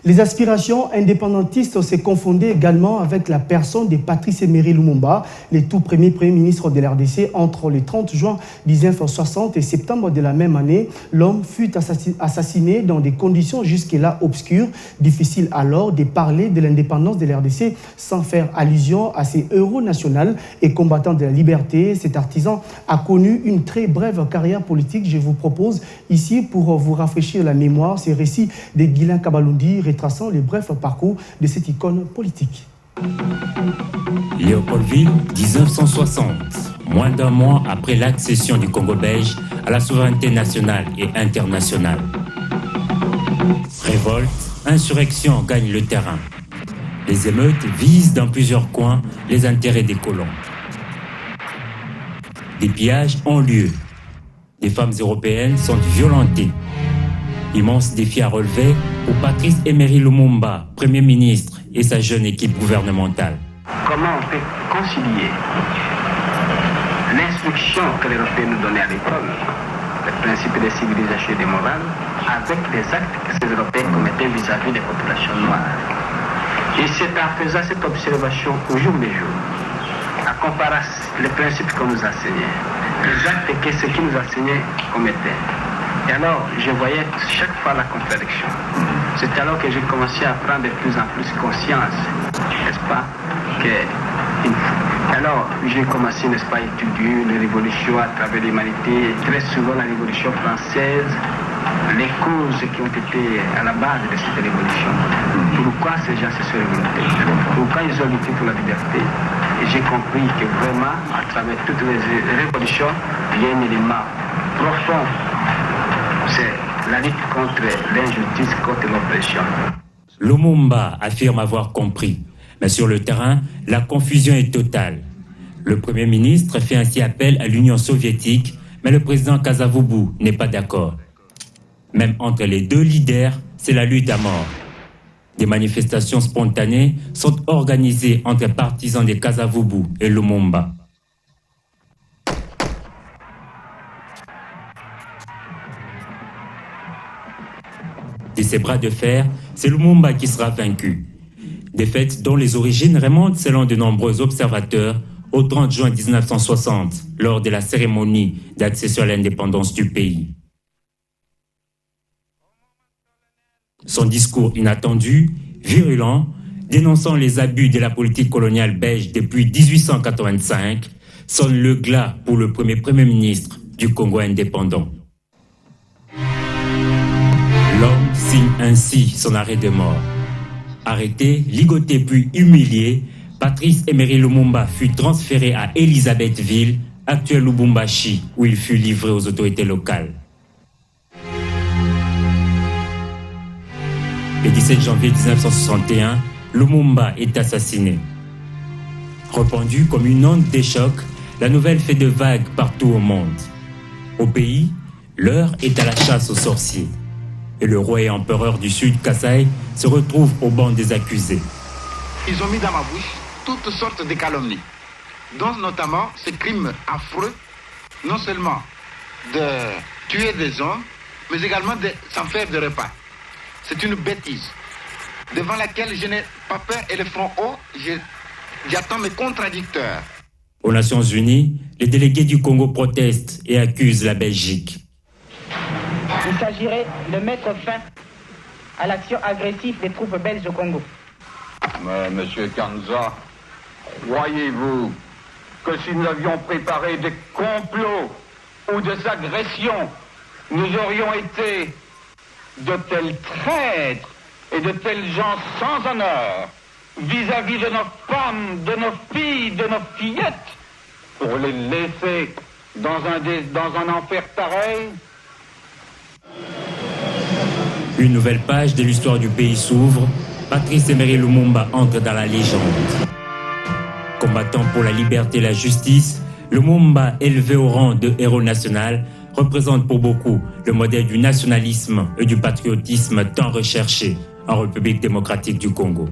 Les aspirations indépendantistes s'est confondées également avec la personne de Patrice Emery Lumumba, le tout premier Premier ministre de l'RDC entre le 30 juin 1960 et septembre de la même année. L'homme fut assassiné dans des conditions jusque-là obscures. Difficile alors de parler de l'indépendance de l'RDC sans faire allusion à ces héros nationaux et combattants de la liberté. Cet artisan a connu une très brève carrière politique. Je vous propose ici, pour vous rafraîchir la mémoire, ces récits de Guilain Kabalundi retraçant le bref parcours de cette icône politique. Léopoldville, 1960. Moins d'un mois après l'accession du Congo belge à la souveraineté nationale et internationale. Révolte, insurrection gagnent le terrain. Les émeutes visent dans plusieurs coins les intérêts des colons. Des pillages ont lieu. Des femmes européennes sont violentées. Immense défi à relever pour Patrice Emery Lumumba, Premier ministre, et sa jeune équipe gouvernementale. Comment on peut concilier l'instruction que les Européens nous donnaient à l'école, le principe de civilisation et de morale, avec les actes que ces Européens commettaient vis-à-vis des populations noires. Et c'est en faisant cette observation au jour le jour, à comparer les principes qu'on nous enseignait, les actes que ceux qui nous enseignaient commettaient. Et alors, je voyais chaque fois la contradiction. C'est alors que j'ai commencé à prendre de plus en plus conscience, n'est-ce pas, alors, j'ai commencé, n'est-ce pas, à étudier les révolutions à travers l'humanité, très souvent la révolution française, les causes qui ont été à la base de cette révolution. Pourquoi ces gens se sont révoltés? Pourquoi ils ont lutté pour la liberté? Et j'ai compris que vraiment, à travers toutes les révolutions, il y a un élément profond. C'est la lutte contre l'injustice, contre l'oppression. Lumumba affirme avoir compris. Mais sur le terrain, la confusion est totale. Le Premier ministre fait ainsi appel à l'Union soviétique, mais le président Kasavubu n'est pas d'accord. Même entre les deux leaders, c'est la lutte à mort. Des manifestations spontanées sont organisées entre partisans de Kasavubu et Lumumba. De ces bras de fer, c'est Lumumba qui sera vaincu. Défaite dont les origines remontent, selon de nombreux observateurs, au 30 juin 1960, lors de la cérémonie d'accession à l'indépendance du pays. Son discours inattendu, virulent, dénonçant les abus de la politique coloniale belge depuis 1885, sonne le glas pour le Premier ministre du Congo indépendant. L'homme signe ainsi son arrêt de mort. Arrêté, ligoté puis humilié, Patrice Emery Lumumba fut transféré à Elisabethville, actuel Lubumbashi, où il fut livré aux autorités locales. Le 17 janvier 1961, Lumumba est assassiné. Répandue comme une onde de choc, la nouvelle fait de vagues partout au monde. Au pays, l'heure est à la chasse aux sorciers. Et le roi et empereur du Sud, Kasai, se retrouve au banc des accusés. Ils ont mis dans ma bouche toutes sortes de calomnies, dont notamment ce crime affreux, non seulement de tuer des hommes, mais également de s'en faire de repas. C'est une bêtise, devant laquelle je n'ai pas peur et le front haut, j'attends mes contradicteurs. Aux Nations Unies, les délégués du Congo protestent et accusent la Belgique. Il s'agirait de mettre fin à l'action agressive des troupes belges au Congo. Mais, Monsieur Kanza, croyez-vous que si nous avions préparé des complots ou des agressions, nous aurions été de tels traîtres et de tels gens sans honneur vis-à-vis de nos femmes, de nos filles, de nos fillettes, pour les laisser dans un enfer pareil? Une nouvelle page de l'histoire du pays s'ouvre. Patrice Emery Lumumba entre dans la légende. Combattant pour la liberté et la justice, Lumumba, élevé au rang de héros national, représente pour beaucoup le modèle du nationalisme et du patriotisme tant recherché en République démocratique du Congo.